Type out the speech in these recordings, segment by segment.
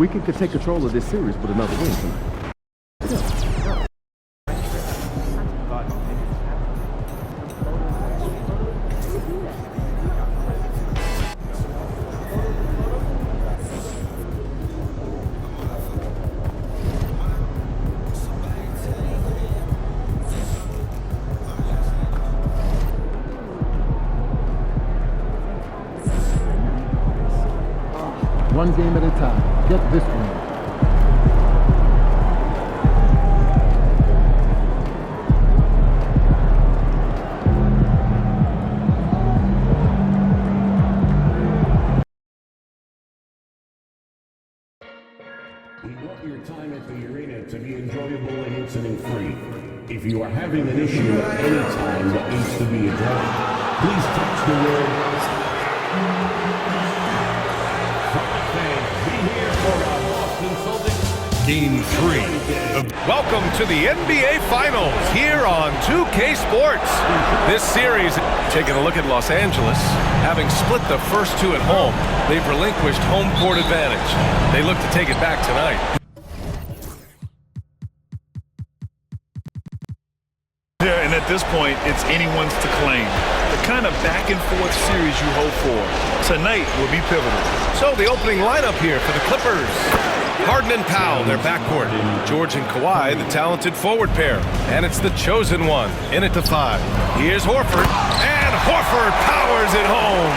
We could take control of this series with another win tonight. One game at a time. Get this one. We want your time at the arena to be enjoyable and incident-free. If you are having an issue at any time that needs to be addressed, please text the word Game 3. Welcome to the NBA Finals here on 2K Sports. This series, taking a look at Los Angeles, having split the first two at home, they've relinquished home court advantage. They look to take it back tonight. Yeah, and at this point, it's anyone's to claim. The kind of back-and-forth series you hope for tonight will be pivotal. So the opening lineup here for the Clippers. Harden and Powell, their backcourt. George and Kawhi, the talented forward pair. And it's the chosen one, in at the 5. Here's Horford, and Horford powers it home.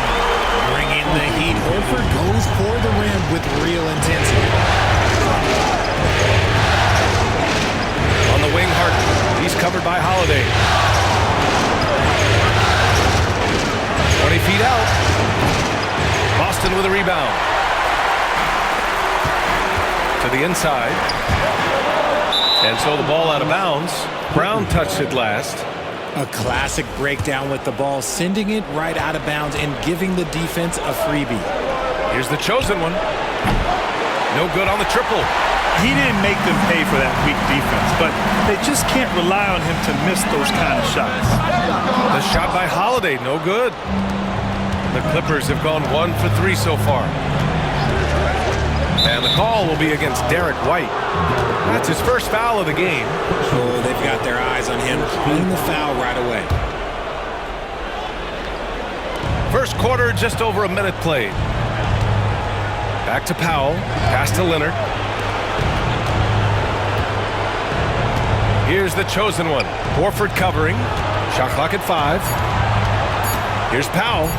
Bringing the heat, Horford goes for the rim with real intensity. On the wing, Harden. He's covered by Holiday. 20 feet out. Boston with a rebound. To the inside. And so the ball out of bounds. Brown touched it last. A classic breakdown with the ball, sending it right out of bounds and giving the defense a freebie. Here's the chosen one. No good on the triple. He didn't make them pay for that weak defense, but they just can't rely on him to miss those kind of shots. The shot by Holiday, no good. The Clippers have gone 1 for 3 so far. And the call will be against Derek White. That's his first foul of the game. Oh, they've got their eyes on him, calling the foul right away. First quarter, just over a minute played. Back to Powell, pass to Leonard. Here's the chosen one. Horford covering. Shot clock at 5. Here's Powell.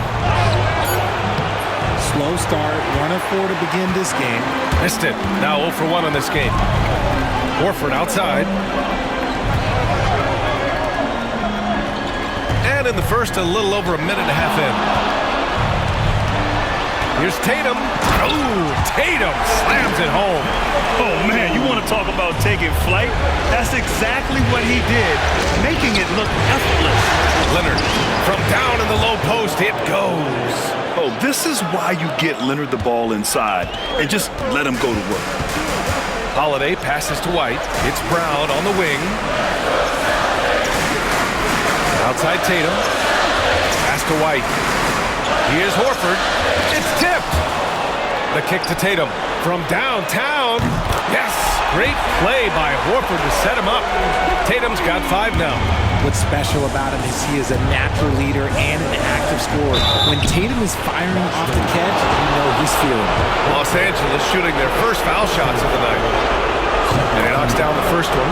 Slow start, 1 of 4 to begin this game. Missed it. Now 0 for 1 on this game. Horford outside. And in the first, a little over a minute and a half in. Here's Tatum. Oh, Tatum slams it home. Oh, man, you want to talk about taking flight? That's exactly what he did, making it look effortless. Leonard, from down in the low post, it goes. Oh, this is why you get Leonard the ball inside and just let him go to work. Holiday passes to White. It's Brown on the wing. Outside Tatum. Pass to White. Here's Horford. It's tipped. The kick to Tatum from downtown. Yes, great play by Horford to set him up. Tatum's got 5 now. What's special about him is he is a natural leader and an active scorer. When Tatum is firing off the catch, you know he's feeling it. Los Angeles shooting their first foul shots of the night. And he knocks down the first one.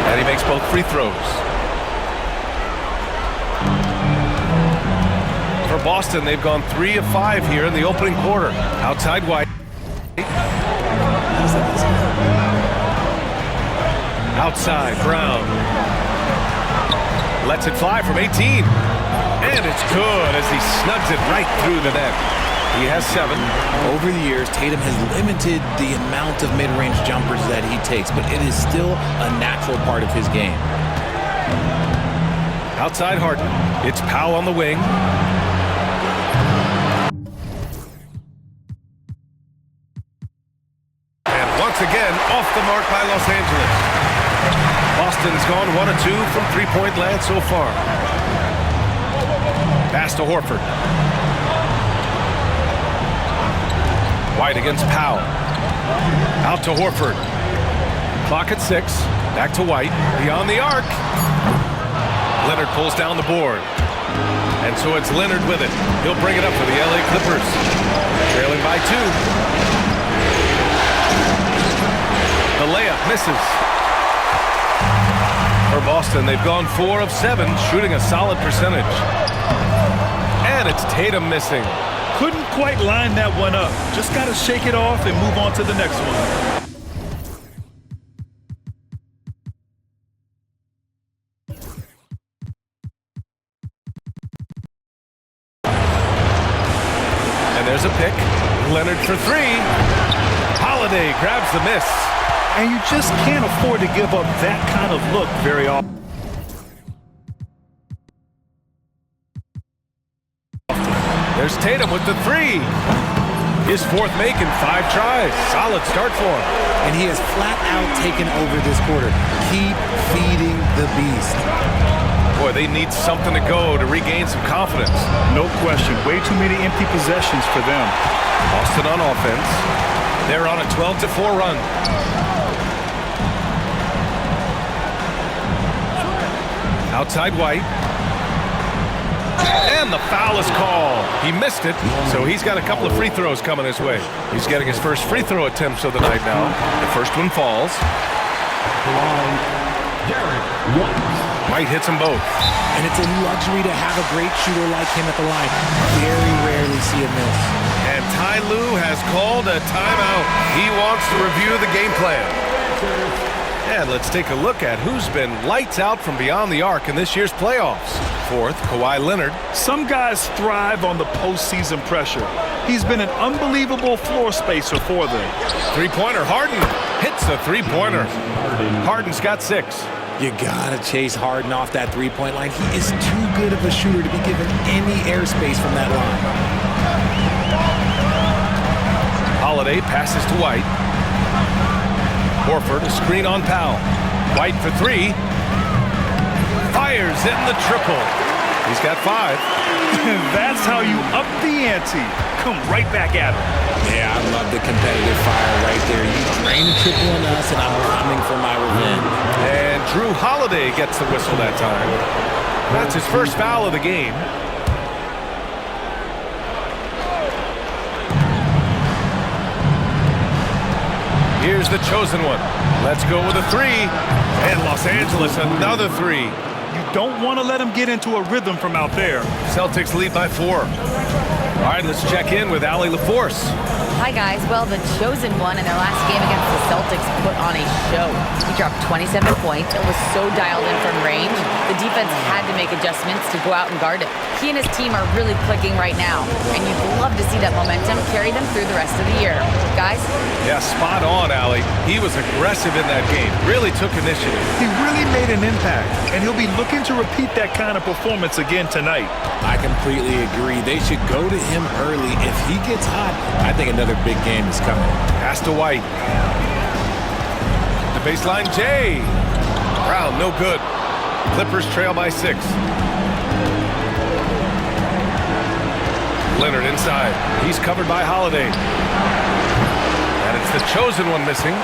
And he makes both free throws. For Boston, they've gone 3 of 5 here in the opening quarter. Outside White. Outside, Brown. Lets it fly from 18. And it's good as he snugs it right through the net. He has 7. Over the years, Tatum has limited the amount of mid-range jumpers that he takes, but it is still a natural part of his game. Outside Harden. It's Powell on the wing. And once again, off the mark by Los Angeles. Boston's gone 1 of 2 from three-point land so far. Pass to Horford. White against Powell. Out to Horford. Clock at 6. Back to White. Beyond the arc. Leonard pulls down the board. And so it's Leonard with it. He'll bring it up for the LA Clippers. Trailing by 2. The layup misses. For Boston, they've gone 4 of 7, shooting a solid percentage. And it's Tatum missing. Couldn't quite line that one up. Just got to shake it off and move on to the next one. And there's a pick. Leonard for 3. Holiday grabs the miss. And you just can't afford to give up that kind of look very often. There's Tatum with the 3. His 4th make in 5 tries. Solid start for him. And he has flat out taken over this quarter. Keep feeding the beast. Boy, they need something to go to regain some confidence. No question. Way too many empty possessions for them. Boston on offense. They're on a 12-4 run. Outside White. And the foul is called. He missed it, so he's got a couple of free throws coming his way. He's getting his first free throw attempts of the night now. The first one falls. White hits them both. And it's a luxury to have a great shooter like him at the line. Very rarely see a miss. And Ty Lue has called a timeout. He wants to review the game plan. And let's take a look at who's been lights out from beyond the arc in this year's playoffs. 4th, Kawhi Leonard. Some guys thrive on the postseason pressure. He's been an unbelievable floor spacer for them. 3-pointer, Harden hits a 3-pointer. Harden's got 6. You gotta chase Harden off that three-point line. He is too good of a shooter to be given any airspace from that line. Holiday passes to White. Horford, a screen on Powell. White for 3. Fires in the triple. He's got 5. That's how you up the ante. Come right back at him. Yeah, I love the competitive fire right there. You drain a triple on us, and I'm coming for my revenge. And Drew Holiday gets the whistle that time. That's his first foul of the game. Here's the chosen one. Let's go with a 3. And Los Angeles, another 3. You don't want to let him get into a rhythm from out there. Celtics lead by 4. All right, let's check in with Allie LaForce. Hi, guys. Well, the chosen one in their last game against the Celtics put on a show. He dropped 27 points and was so dialed in from range, the defense had to make adjustments to go out and guard it. He and his team are really clicking right now, and you'd love to see that momentum carry them through the rest of the year. Guys? Yeah, spot on, Allie. He was aggressive in that game. Really took initiative. He really made an impact, and he'll be looking to repeat that kind of performance again tonight. I completely agree. They should go to him early. If he gets hot, I think another big game is coming. Pass to White. The baseline, Jay. Brown, no good. Clippers trail by 6. Leonard inside. He's covered by Holiday. And it's the chosen one missing.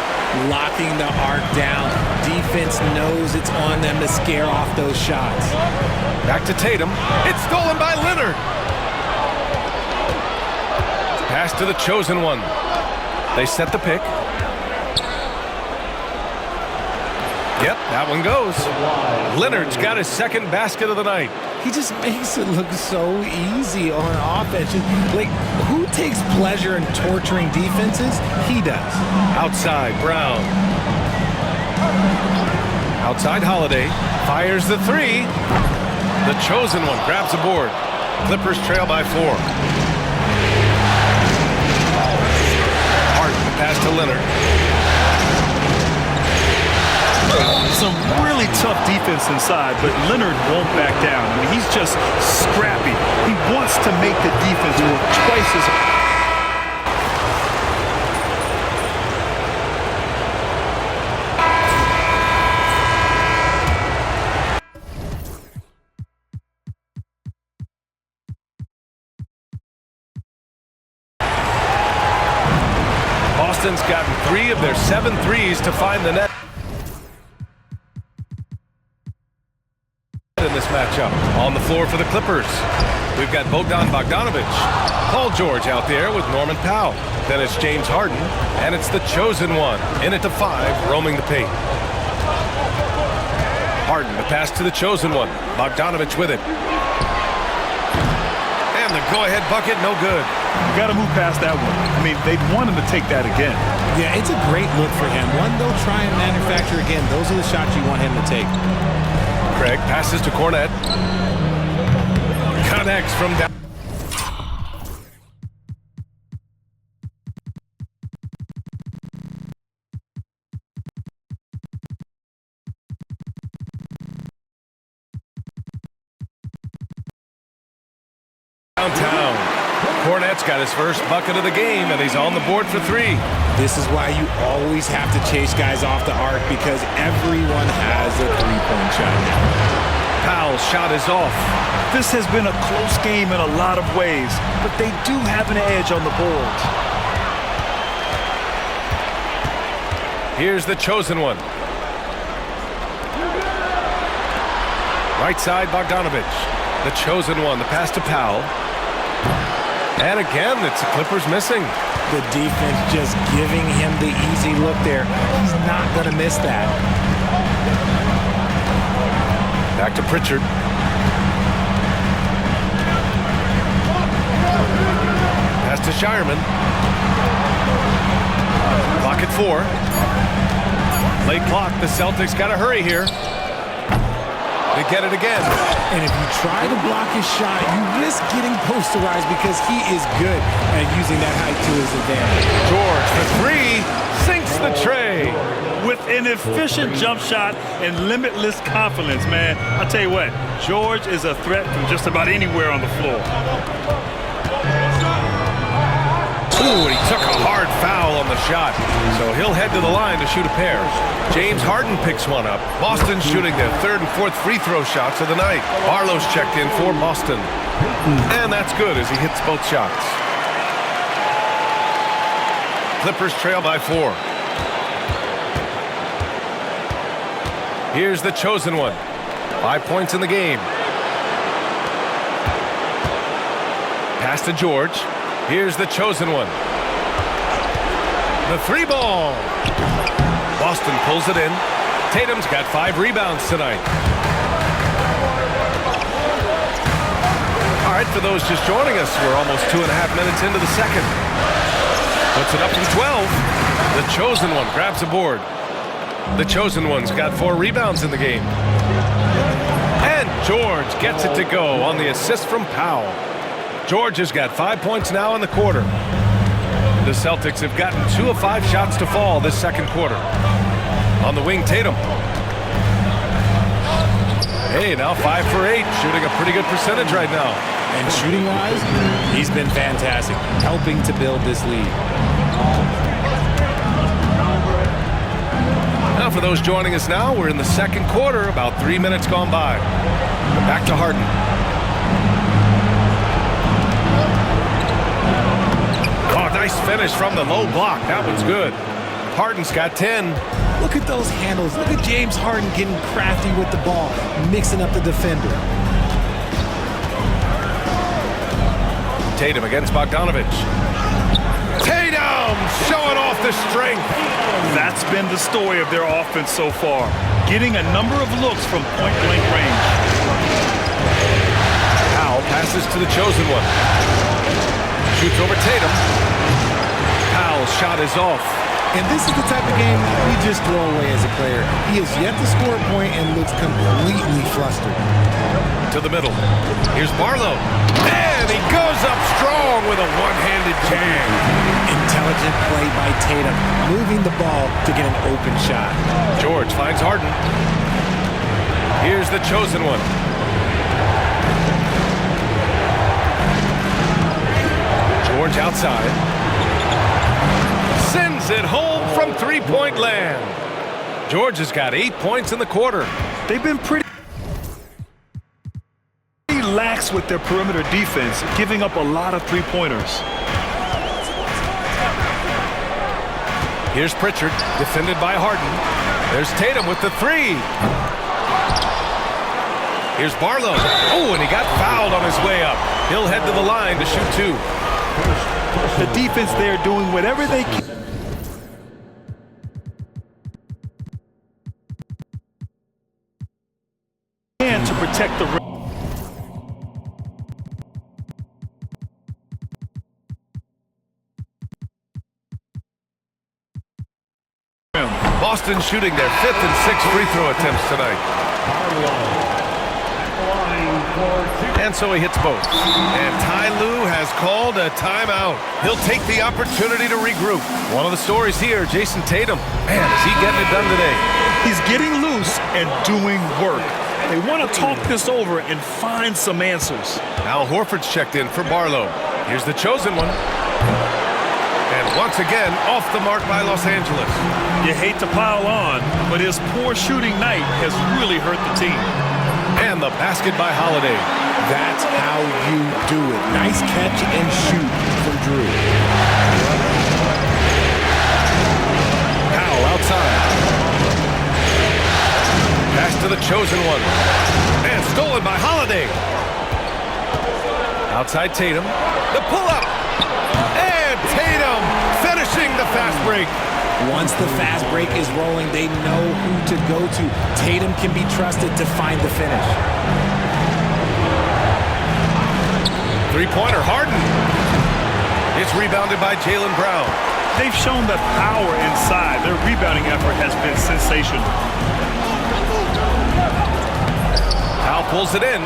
Locking the arc down. Defense knows it's on them to scare off those shots. Back to Tatum. It's stolen by Leonard. Pass to the chosen one. They set the pick. Yep, that one goes. Leonard's got his second basket of the night. He just makes it look so easy on offense. Like, who takes pleasure in torturing defenses? He does. Outside, Brown. Outside, Holiday. Fires the 3. The chosen one grabs the board. Clippers trail by 4. Hart, pass to Leonard. Some really tough defense inside, but Leonard won't back down. I mean, he's just scrappy. He wants to make the defense work twice as hard. their 7 threes to find the net in this matchup. On the floor for the Clippers, we've got Bogdan Bogdanovic. Paul George out there with Norman Powell. Then it's James Harden, and it's the chosen one. In at the 5, roaming the paint. Harden, the pass to the chosen one. Bogdanovic with it. And the go-ahead bucket, no good. You got to move past that one. I mean, they'd want him to take that again. Yeah, it's a great look for him. One they'll try and manufacture again. Those are the shots you want him to take. Craig passes to Cornette. Connects from down. Downtown. Cornette's got his first bucket of the game, and he's on the board for 3. This is why you always have to chase guys off the arc, because everyone has a three-point shot now. Powell's shot is off. This has been a close game in a lot of ways, but they do have an edge on the boards. Here's the chosen one. Right side, Bogdanovic. The chosen one, the pass to Powell. And again, it's the Clippers missing. The defense just giving him the easy look there. He's not going to miss that. Back to Pritchard. Pass to Shireman. Clock at 4. Late clock, the Celtics got to hurry here. They get it again. And if you try to block his shot, you risk getting posterized, because he is good at using that height to his advantage. George for 3, sinks the tray. With an efficient jump shot and limitless confidence, man. I'll tell you what, George is a threat from just about anywhere on the floor. Ooh, and he took a hard foul on the shot. So he'll head to the line to shoot a pair. James Harden picks one up. Boston's shooting their 3rd and 4th free throw shots of the night. Barlow's checked in for Boston. And that's good as he hits both shots. Clippers trail by 4. Here's the chosen one. 5 points in the game. Pass to George. Here's the chosen one. The 3 ball. Boston pulls it in. Tatum's got 5 rebounds tonight. All right, for those just joining us, we're almost 2.5 minutes into the second. Puts it up from 12. The chosen one grabs a board. The chosen one's got 4 rebounds in the game. And George gets it to go on the assist from Powell. George has got 5 points now in the quarter. The Celtics have gotten 2 of 5 shots to fall this second quarter. On the wing, Tatum. Hey, now 5 for 8, shooting a pretty good percentage right now. And shooting-wise, he's been fantastic, helping to build this lead. Now, for those joining us now, we're in the second quarter, about 3 minutes gone by. Back to Harden. Oh, nice finish from the low block. That one's good. Harden's got 10. Look at those handles. Look at James Harden getting crafty with the ball, mixing up the defender. Tatum against Bogdanovic. Tatum showing off the strength. That's been the story of their offense so far, getting a number of looks from point-blank range. Powell passes to the chosen one. Shoots over Tatum. Powell's shot is off. And this is the type of game we just throw away as a player. He has yet to score a point and looks completely flustered. To the middle. Here's Barlow. And he goes up strong with a one-handed jam. Intelligent play by Tatum, moving the ball to get an open shot. George finds Harden. Here's the chosen one. George outside. Sends it home from three-point land. George has got 8 points in the quarter. They've been pretty lax with their perimeter defense, giving up a lot of three-pointers. Here's Pritchard, defended by Harden. There's Tatum with the three. Here's Barlow. Oh, and he got fouled on his way up. He'll head to the line to shoot two. The defense there doing whatever they can to protect the rim. Boston shooting their 5th and 6th free throw attempts tonight. And so he hits both. And Ty Lue has called a timeout. He'll take the opportunity to regroup. One of the stories here, Jason Tatum. Man, is he getting it done today? He's getting loose and doing work. They want to talk this over and find some answers. Al Horford's checked in for Barlow. Here's the chosen one. And once again, off the mark by Los Angeles. You hate to pile on, but his poor shooting night has really hurt the team. And the basket by Holiday. That's how you do it. Nice catch and shoot from Drew. Powell outside. Pass to the chosen one. And stolen by Holiday. Outside Tatum. The pull-up. And Tatum finishing the fast break. Once the fast break is rolling, they know who to go to. Tatum can be trusted to find the finish. Three-pointer, Harden. It's rebounded by Jaylen Brown. They've shown the power inside. Their rebounding effort has been sensational. Powell pulls it in.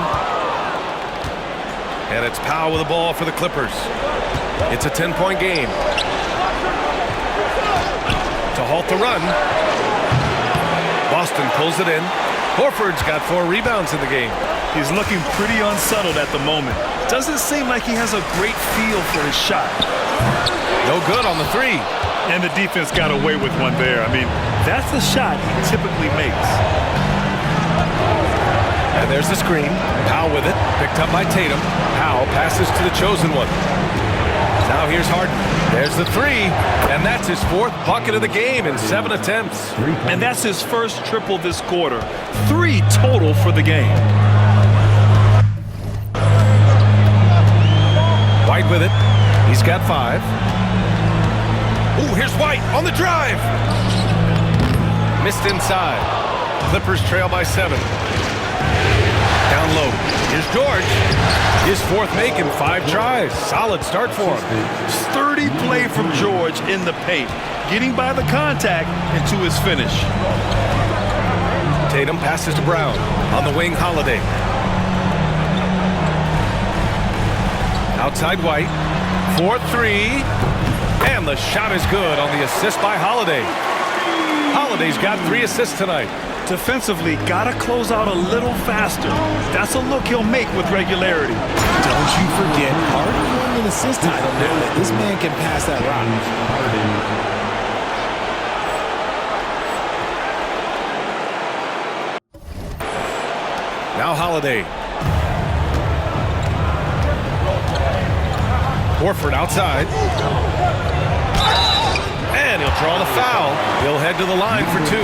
And it's Powell with the ball for the Clippers. It's a 10-point game. To halt the run. Boston pulls it in. Horford's got 4 rebounds in the game. He's looking pretty unsettled at the moment. Doesn't seem like he has a great feel for his shot. No good on the three. And the defense got away with one there. I mean, that's the shot he typically makes. And there's the screen. Powell with it. Picked up by Tatum. Powell passes to the chosen one. Now here's Harden. There's the three. And that's his 4th bucket of the game in 7 attempts. And that's his first triple this quarter. 3 total for the game. White with it. He's got 5. Ooh, here's White on the drive. Missed inside. Clippers trail by 7. Down low. Here's George. His 4th make in 5 tries. Solid start for him. Sturdy play from George in the paint, getting by the contact and to his finish. Tatum passes to Brown. On the wing, Holiday. Outside White. 4-3. And the shot is good on the assist by Holiday. Holiday's got 3 assists tonight. Defensively, gotta close out a little faster. That's a look he'll make with regularity. Don't you forget, Harden won an assist title now. This man can pass that rock. Now Holiday. Horford outside. And he'll draw the foul. He'll head to the line for 2.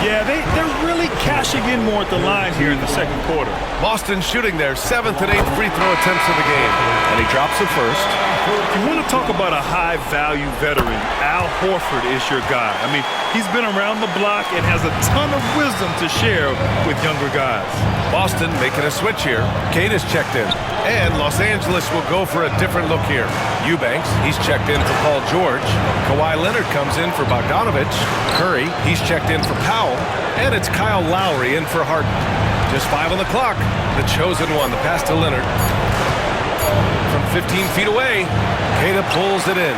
Yeah, they're really cashing in more at the line here in the second quarter. Boston shooting their 7th and 8th free throw attempts of the game. And he drops it first. You want to talk about a high-value veteran, Al Horford is your guy. I mean, he's been around the block and has a ton of wisdom to share with younger guys. Boston making a switch here. Kate is checked in. And Los Angeles will go for a different look here. Eubanks, he's checked in for Paul George. Kawhi Leonard comes in for Bogdanovich. Curry, he's checked in for Powell. And it's Kyle Lowry in for Harden. Just 5 on the clock. The chosen one, the pass to Leonard. From 15 feet away, Queta pulls it in.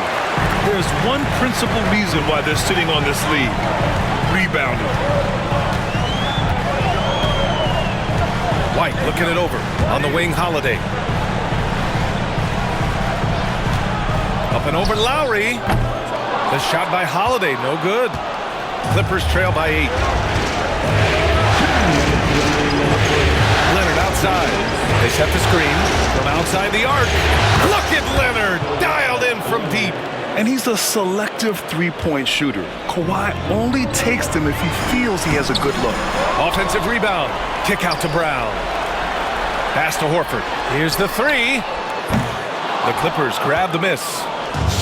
There's one principal reason why they're sitting on this lead. Rebounding. White looking it over. On the wing, Holiday. Up and over Lowry. The shot by Holiday, no good. Clippers trail by 8. Leonard outside. They set the screen from outside the arc. Look at Leonard, dialed in from deep. And he's a selective three-point shooter. Kawhi only takes them if he feels he has a good look. Offensive rebound. Kick out to Brown. Pass to Horford. Here's the three. The Clippers grab the miss.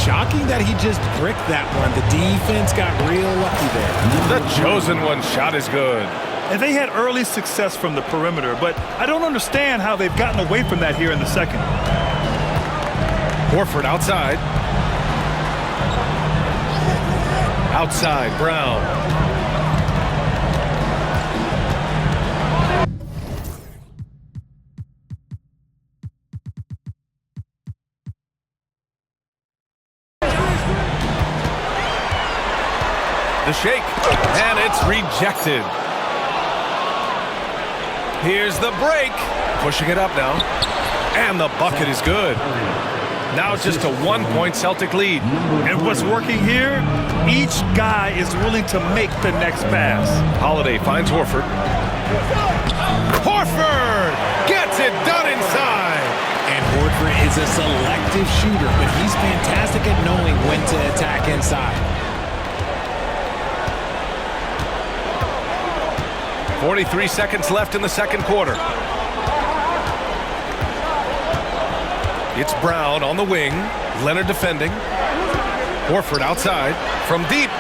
Shocking that he just bricked that one. The defense got real lucky there. The chosen one shot is good. And they had early success from the perimeter, but I don't understand how they've gotten away from that here in the second. Horford outside. Outside, Brown. The shake, and it's rejected. Here's the break. Pushing it up now. And the bucket is good. Now it's just a 1-point Celtic lead. And what's working here? Each guy is willing to make the next pass. Holiday finds Horford. Horford gets it done inside. And Horford is a selective shooter, but he's fantastic at knowing when to attack inside. 43 seconds left in the second quarter. It's Brown on the wing. Leonard defending. Horford outside from deep.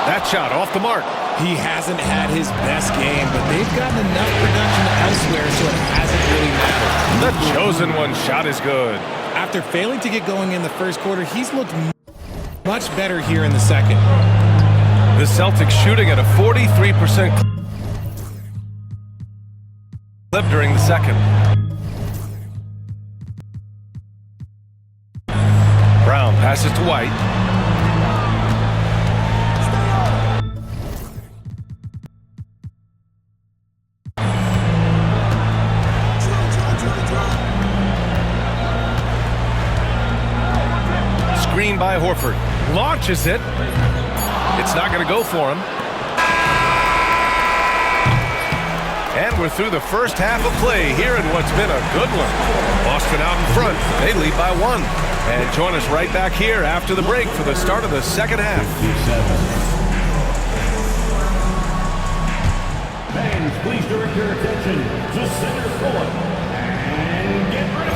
That shot off the mark. He hasn't had his best game, but they've gotten enough production elsewhere, so it hasn't really mattered. The chosen one shot is good. After failing to get going in the first quarter, he's looked much better here in the second. The Celtics shooting at a 43% clip during the second. Brown passes to White. Screen by Horford. Launches it. It's not going to go for him. And we're through the first half of play here in what's been a good one. Boston out in front. They lead by 1. And join us right back here after the break for the start of the second half. Fans, please direct your attention to center court and get ready.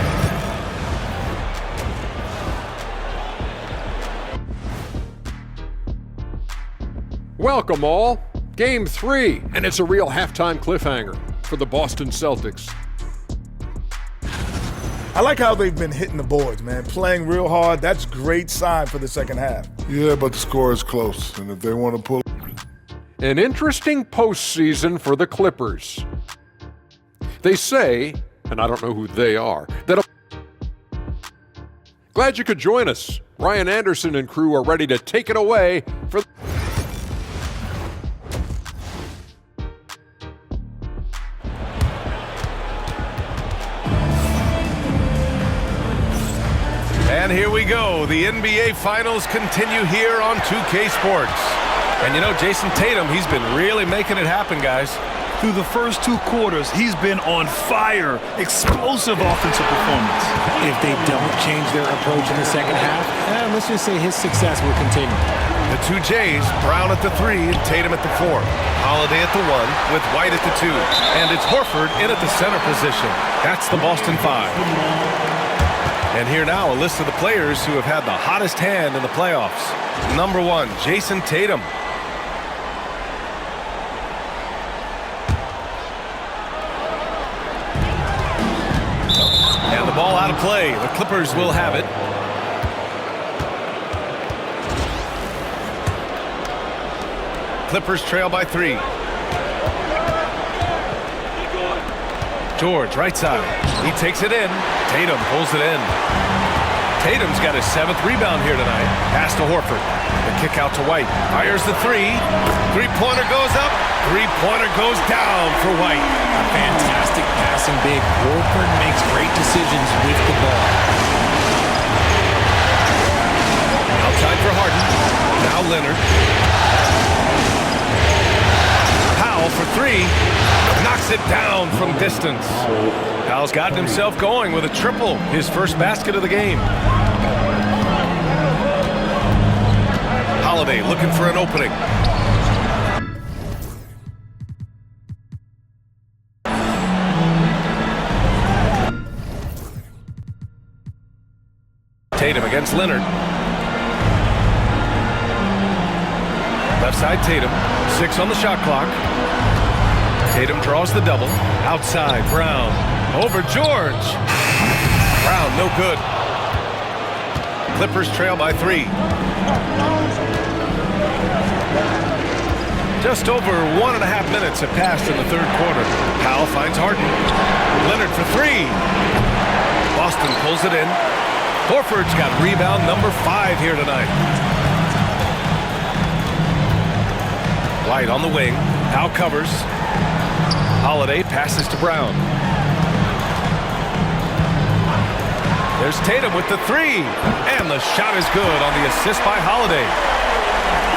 Welcome all. Game 3, and it's a real halftime cliffhanger for the Boston Celtics. I like how they've been hitting the boards, man. Playing real hard. That's great sign for the second half. Yeah, but the score is close, and if they want to pull... An interesting postseason for the Clippers. They say, and I don't know who they are, that... Glad you could join us. Ryan Anderson and crew are ready to take it away for... And here we go. The NBA Finals continue here on 2K Sports. And you know, Jason Tatum, he's been really making it happen, guys. Through the first 2 quarters, he's been on fire. Explosive offensive performance. If they don't change their approach in the second half, let's just say his success will continue. The 2 Jays, Brown at the 3 and Tatum at the 4. Holiday at the 1 with White at the 2. And it's Horford in at the center position. That's the Boston 5. And here now, a list of the players who have had the hottest hand in the playoffs. Number 1, Jason Tatum. And the ball out of play. The Clippers will have it. Clippers trail by 3. George, right side. He takes it in. Tatum pulls it in. Tatum's got his 7th rebound here tonight. Pass to Horford. The kick out to White. Fires the 3. Three-pointer goes up. Three-pointer goes down for White. A fantastic passing big. Horford makes great decisions with the ball. Outside for Harden. Now Leonard. Powell for 3. Knocks it down from distance. Powell's gotten himself going with a triple. His first basket of the game. Holiday looking for an opening. Tatum against Leonard. Left side Tatum. 6 on the shot clock. Tatum draws the double. Outside, Brown. Over George. Brown, no good. Clippers trail by 3. Just over 1.5 minutes have passed in the third quarter. Powell finds Harden. Leonard for 3. Boston pulls it in. Horford's got rebound number 5 here tonight. White on the wing. Powell covers. Holiday passes to Brown. There's Tatum with the 3. And the shot is good on the assist by Holiday.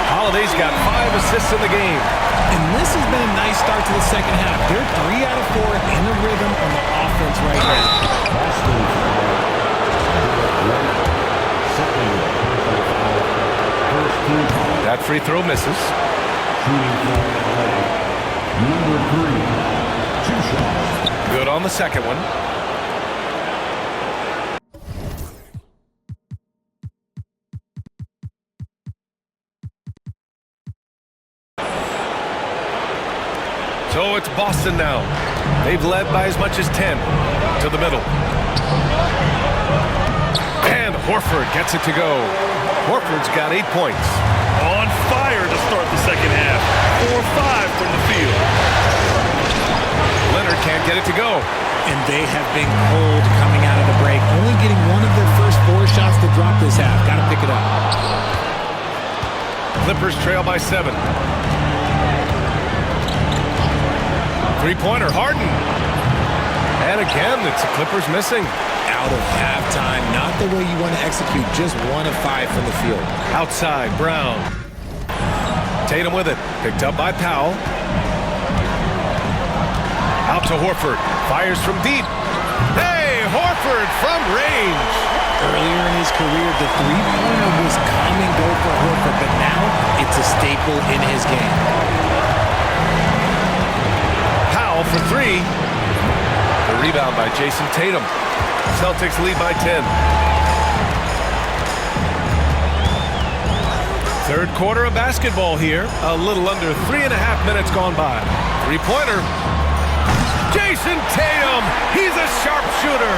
Holiday's got 5 assists in the game. And this has been a nice start to the second half. They're 3 out of 4 in the rhythm on the offense right now. That free throw misses. Good on the second one. So it's Boston now. They've led by as much as 10 to the middle. And Horford gets it to go. Horford's got 8 points. On fire to start the second half. 4-5 from the field. Leonard can't get it to go. And they have been cold coming out of the break. Only getting one of their first 4 shots to drop this half. Got to pick it up. Clippers trail by 7. Three-pointer, Harden. And again, it's the Clippers missing. Out of halftime. Not the way you want to execute. Just 1 of 5 from the field. Outside, Brown. Tatum with it. Picked up by Powell. Out to Horford. Fires from deep. Hey, Horford from range. Earlier in his career, the three-pointer was come and go for Horford, but now it's a staple in his game. Powell for 3. The rebound by Jason Tatum. Celtics lead by 10. Third quarter of basketball here. A little under 3.5 minutes gone by. Three-pointer. Jason Tatum. He's a sharpshooter.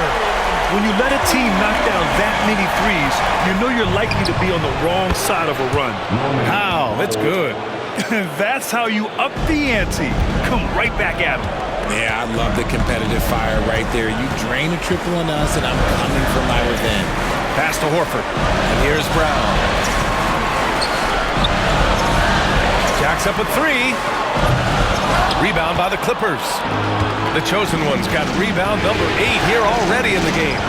When you let a team knock down that many threes, you know you're likely to be on the wrong side of a run. How? It's good. That's how you up the ante. Come right back at them. Yeah, I love the competitive fire right there. You drain a triple on us, and I'm coming for my revenge. Pass to Horford. And here's Brown. Jacks up a 3. Rebound by the Clippers. The chosen one's got rebound number 8 here already in the game.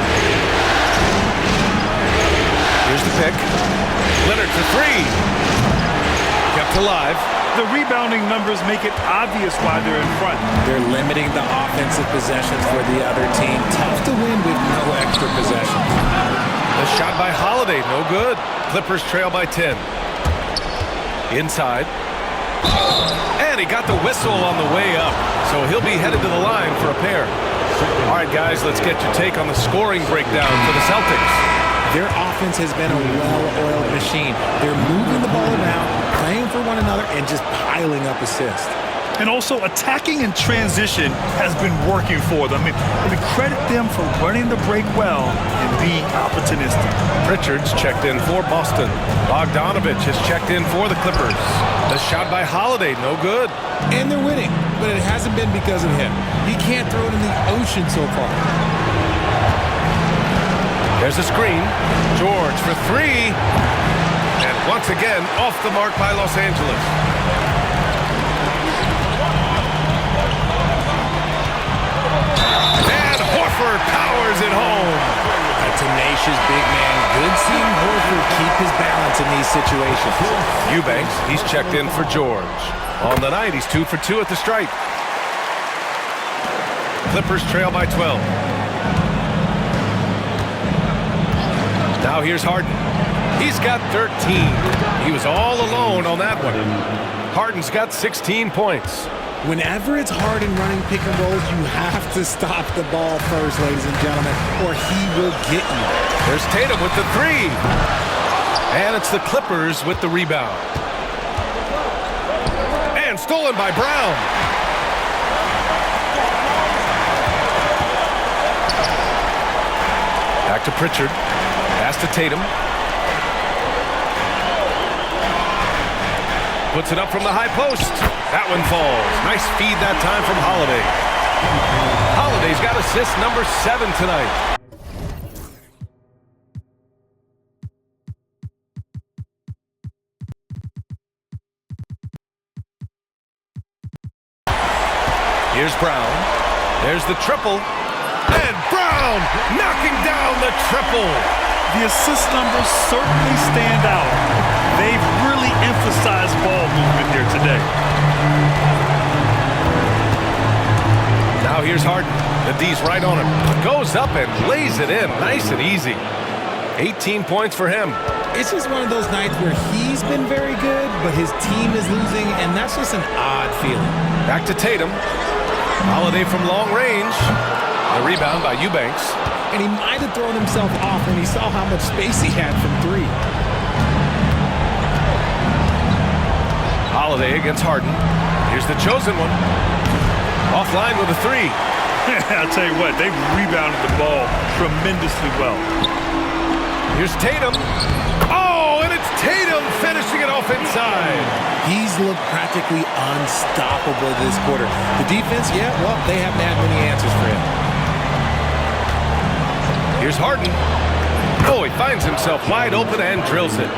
Here's the pick. Leonard for 3. Kept alive. The rebounding numbers make it obvious why they're in front. They're limiting the offensive possessions for the other team. Tough to win with no extra possessions. The shot by Holiday, no good. Clippers trail by 10. Inside. And he got the whistle on the way up, so he'll be headed to the line for a pair. All right, guys, let's get your take on the scoring breakdown for the Celtics. Their offense has been a well-oiled machine. They're moving the ball around, playing for one another, and just piling up assists. And also, attacking in transition has been working for them. I mean, credit them for running the break well and being opportunistic. Pritchard's checked in for Boston. Bogdanovich has checked in for the Clippers. The shot by Holiday, no good. And they're winning, but it hasn't been because of him. He can't throw it in the ocean so far. There's a screen. George for 3. And once again, off the mark by Los Angeles. And Horford powers it home. A tenacious big man. Good seeing Horford keep his balance in these situations. Eubanks, he's checked in for George. On the night, he's 2 for 2 at the stripe. Clippers trail by 12. Now here's Harden. He's got 13. He was all alone on that one. Harden's got 16 points. Whenever it's Harden running pick and rolls, you have to stop the ball first, ladies and gentlemen, or he will get you. There's Tatum with the three. And it's the Clippers with the rebound. And stolen by Brown. Back to Pritchard. Pass to Tatum. Puts it up from the high post. That one falls. Nice feed that time from Holiday. Holiday's got assist number 7 tonight. Here's Brown. There's the triple. And Brown knocking down the triple. The assist numbers certainly stand out. They've really emphasized ball movement here today. Now here's Harden. The D's right on him. Goes up and lays it in. Nice and easy. 18 points for him. It's just one of those nights where he's been very good, but his team is losing, and that's just an odd feeling. Back to Tatum. Holiday from long range. The rebound by Eubanks. And he might have thrown himself off when he saw how much space he had from 3. Holiday against Harden. Here's the chosen one. Offline with a 3. I'll tell you what, they've rebounded the ball tremendously well. Here's Tatum. Oh, and it's Tatum finishing it off inside. He's looked practically unstoppable this quarter. The defense, yeah, well, they haven't had many answers for him. Here's Harden. Oh, he finds himself wide open and drills it.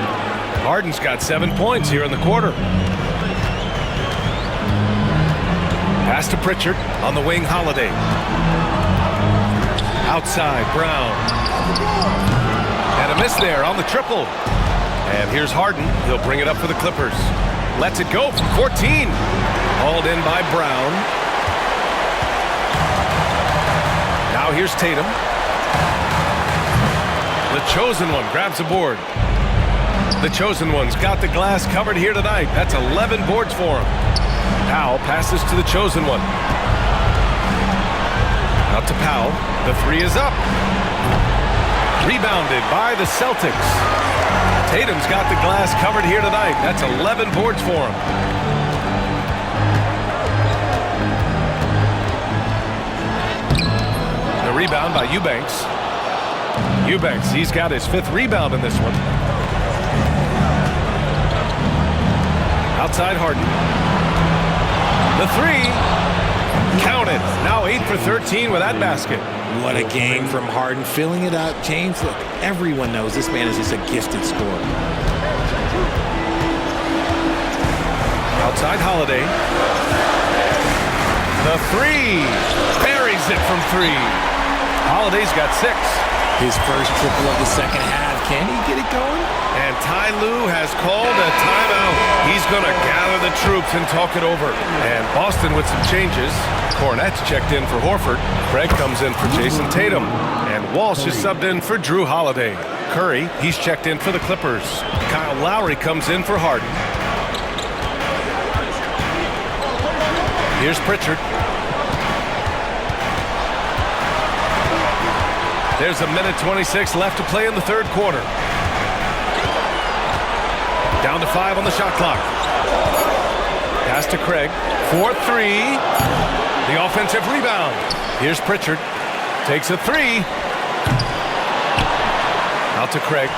Harden's got 7 points here in the quarter. Pass to Pritchard on the wing, Holiday. Outside, Brown. And a miss there on the triple. And here's Harden. He'll bring it up for the Clippers. Lets it go from 14. Hauled in by Brown. Now here's Tatum. The chosen one grabs the board. The chosen one's got the glass covered here tonight. That's 11 boards for him. Powell passes to the chosen one. Out to Powell. The 3 is up. Rebounded by the Celtics. Tatum's got the glass covered here tonight. That's 11 boards for him. The rebound by Eubanks. Eubanks, he's got his 5th rebound in this one. Outside Harden. The 3. Counted. Now 8 for 13 with that basket. What a game from Harden, filling it up. James, look, everyone knows this man is just a gifted scorer. Outside Holiday. The 3. Buries it from 3. Holiday's got 6. His first triple of the second half. Can he get it going? And Ty Lue has called a timeout. He's going to gather the troops and talk it over. And Boston with some changes. Cornette's checked in for Horford. Craig comes in for Jason Tatum. And Walsh is subbed in for Drew Holiday. Curry, he's checked in for the Clippers. Kyle Lowry comes in for Harden. Here's Pritchard. There's a minute 26 left to play in the third quarter. Down to 5 on the shot clock. Pass to Craig. 4-3. The offensive rebound. Here's Pritchard. Takes a 3. Out to Craig.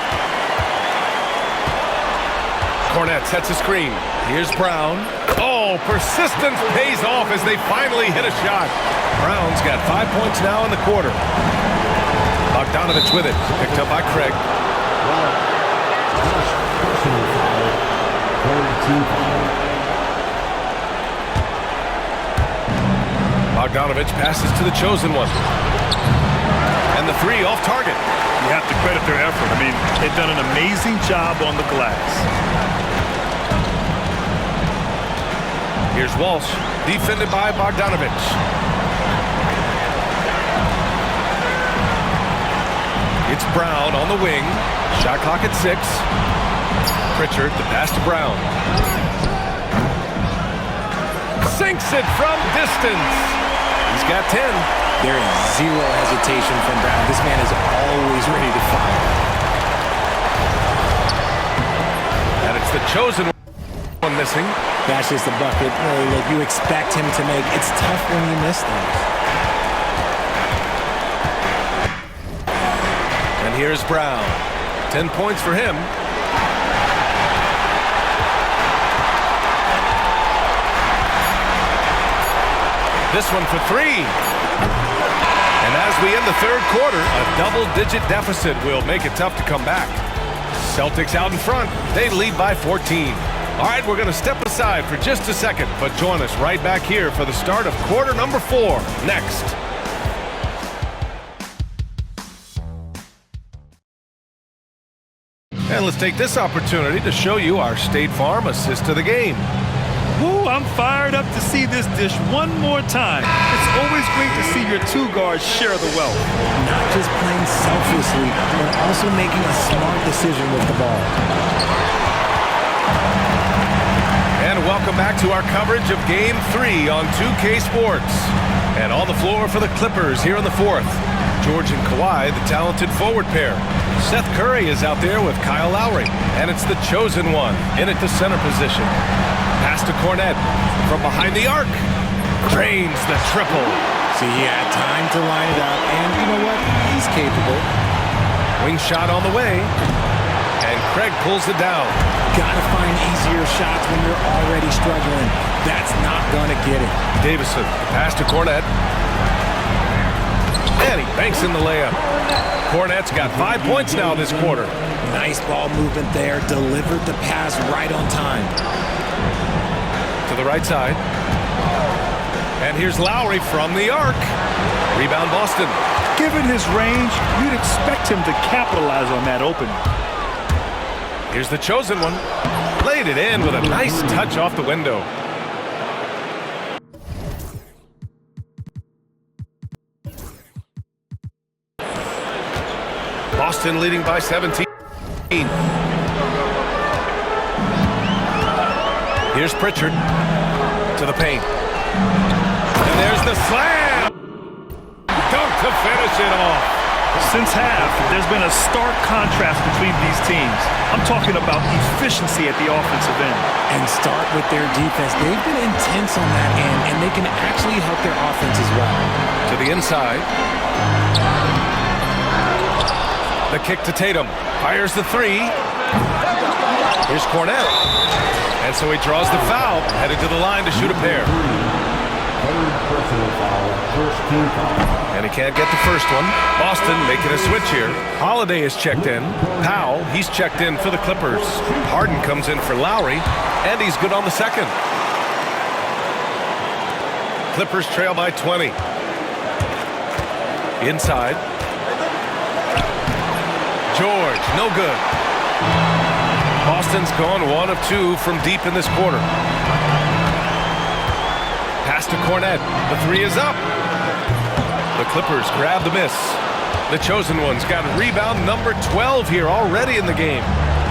Cornette sets a screen. Here's Brown. Oh, persistence pays off as they finally hit a shot. Brown's got 5 points now in the quarter. Bogdanovich with it. Picked up by Craig. Bogdanovich passes to the chosen one. And the 3 off target. You have to credit their effort. I mean, they've done an amazing job on the glass. Here's Walsh, defended by Bogdanovich. It's Brown on the wing. Shot clock at 6. Pritchard, the pass to Brown. Sinks it from distance. He's got 10. There is zero hesitation from Brown. This man is always ready to fire. And it's the chosen one missing. That's just a bucket. Look, you expect him to make. It's tough when you miss things. And here's Brown. 10 points for him. This one for 3. And as we end the third quarter, a double-digit deficit will make it tough to come back. Celtics out in front. They lead by 14. All right, we're going to step aside for just a second, but join us right back here for the start of quarter number 4 next. And let's take this opportunity to show you our State Farm assist to the game. Woo, I'm fired up to see this dish one more time. It's always great to see your two guards share the wealth. Not just playing selflessly, but also making a smart decision with the ball. And welcome back to our coverage of Game 3 on 2K Sports. And on the floor for the Clippers here in the fourth, George and Kawhi, the talented forward pair. Seth Curry is out there with Kyle Lowry, and it's the chosen one in at the center position. Pass to Cornette from behind the arc. Drains the triple. See, he had time to line it up, and you know what? He's capable. Wing shot on the way, and Craig pulls it down. Gotta find easier shots when you're already struggling. That's not gonna get it. Davison, pass to Cornette. And he banks in the layup. Cornette's got 5 points now this quarter. Nice ball movement there. Delivered the pass right on time. To the right side. And here's Lowry from the arc. Rebound Boston. Given his range, you'd expect him to capitalize on that opening. Here's the chosen one. Laid it in with a nice touch off the window. Boston leading by 17. Here's Pritchard to the paint. And there's the slam! Dunk to finish it off. Since half, there's been a stark contrast between these teams. I'm talking about efficiency at the offensive end. And start with their defense. They've been intense on that end, and they can actually help their offense as well. To the inside. The kick to Tatum. Fires the 3. Here's Cornette. And so he draws the foul, headed to the line to shoot a pair. Third personal foul, first team foul. And he can't get the first one. Boston making a switch here. Holiday is checked in. Powell, he's checked in for the Clippers. Harden comes in for Lowry, and he's good on the second. Clippers trail by 20. Inside. George, no good. Boston's gone 1 of 2 from deep in this quarter. Pass to Cornette. The 3 is up. The Clippers grab the miss. The chosen one's got rebound number 12 here already in the game.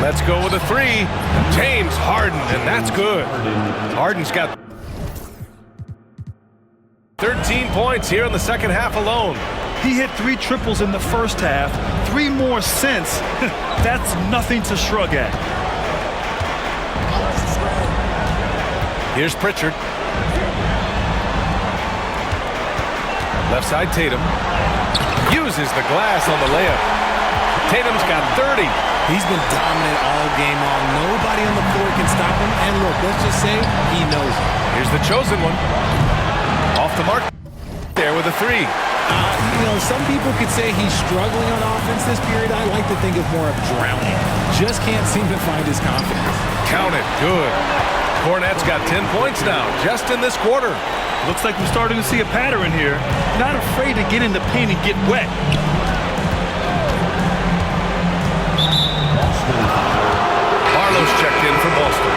Let's go with a 3. James Harden, and that's good. Harden's got 13 points here in the second half alone. He hit 3 triples in the first half, 3 more since. That's nothing to shrug at. Here's Pritchard. Left side Tatum. Uses the glass on the layup. Tatum's got 30. He's been dominant all game long. Nobody on the floor can stop him. And look, let's just say he knows it. Here's the chosen one. Off the mark there with a 3. You know, some people could say he's struggling on offense this period. I like to think of more of drowning. Just can't seem to find his confidence. Count it. Good. Cornette's got 10 points now, just in this quarter. Looks like we're starting to see a pattern here. Not afraid to get in the paint and get wet. Barlow's checked in for Boston.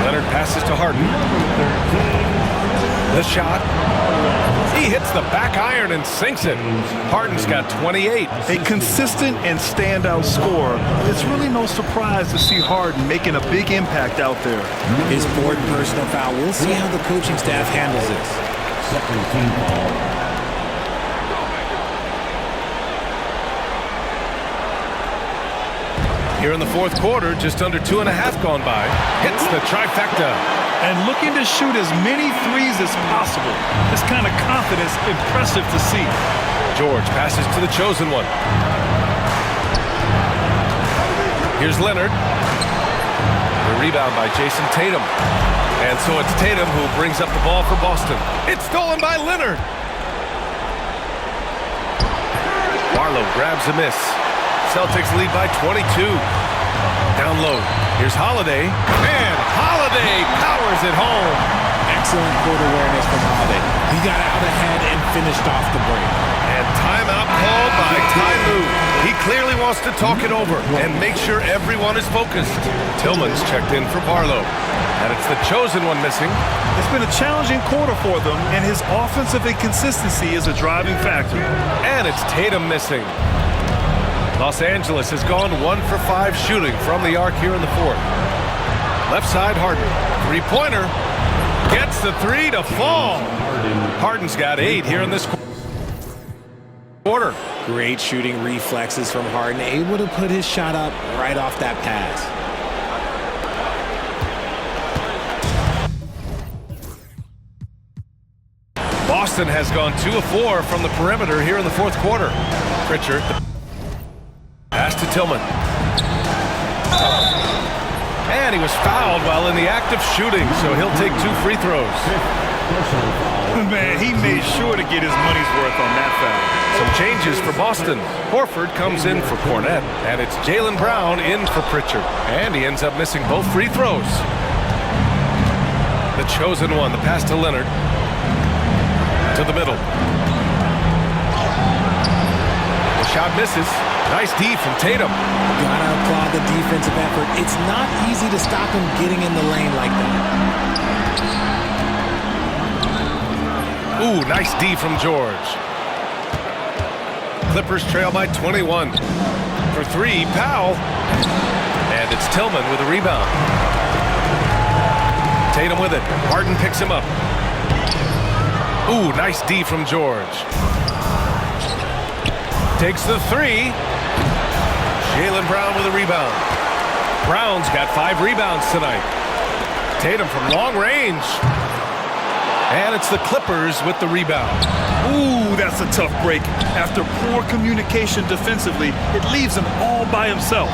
Leonard passes to to Harden. The shot. He hits the back iron and sinks it. Harden's got 28. A consistent and standout scorer. It's really no surprise to see Harden making a big impact out there. His fourth personal foul. We'll see how the coaching staff handles this. Second team foul. Here in the fourth quarter, just under 2.5 gone by. Hits the trifecta. And looking to shoot as many threes as possible. This kind of confidence, impressive to see. George passes to the chosen one. Here's Leonard. The rebound by Jason Tatum. And so it's Tatum who brings up the ball for Boston. It's stolen by Leonard. Barlow grabs a miss. Celtics lead by 22. Down low. Here's Holiday. And Holiday powers it home. Excellent court awareness from Holiday. He got out ahead and finished off the break. And timeout called by Ty Lue. He clearly wants to talk it over and make sure everyone is focused. Tillman's checked in for Barlow. And it's the chosen one missing. It's been a challenging quarter for them, and his offensive inconsistency is a driving factor. And it's Tatum missing. Los Angeles has gone 1 for 5 shooting from the arc here in the fourth. Left side, Harden. Three-pointer. Gets the three to fall. Harden's got 8 here in this quarter. Great shooting reflexes from Harden. Able to put his shot up right off that pass. Boston has gone 2 of 4 from the perimeter here in the fourth quarter. Pritchard. Pass to Tillman. And he was fouled while in the act of shooting, so he'll take 2 free throws. Man, he made sure to get his money's worth on that foul. Some changes for Boston. Horford comes in for Cornette, and it's Jaylen Brown in for Pritchard. And he ends up missing both free throws. The chosen one, the pass to Leonard. To the middle. The shot misses. Nice D from Tatum. Gotta applaud the defensive effort. It's not easy to stop him getting in the lane like that. Ooh, nice D from George. Clippers trail by 21. For 3, Powell. And it's Tillman with a rebound. Tatum with it. Harden picks him up. Ooh, nice D from George. Takes the 3. Jaylen Brown with a rebound. Brown's got 5 rebounds tonight. Tatum from long range. And it's the Clippers with the rebound. Ooh, that's a tough break. After poor communication defensively, it leaves him all by himself.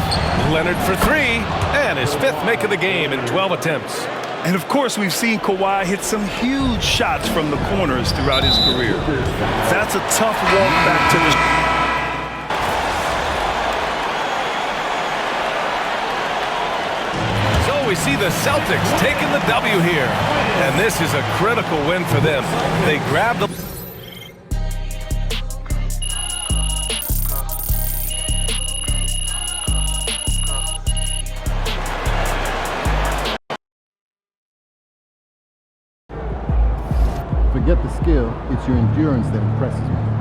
Leonard for 3, and his 5th make of the game in 12 attempts. And of course, we've seen Kawhi hit some huge shots from the corners throughout his career. That's a tough walk back to the... We see the Celtics taking the W here. And this is a critical win for them. They grab the... Forget the skill, it's your endurance that impresses me.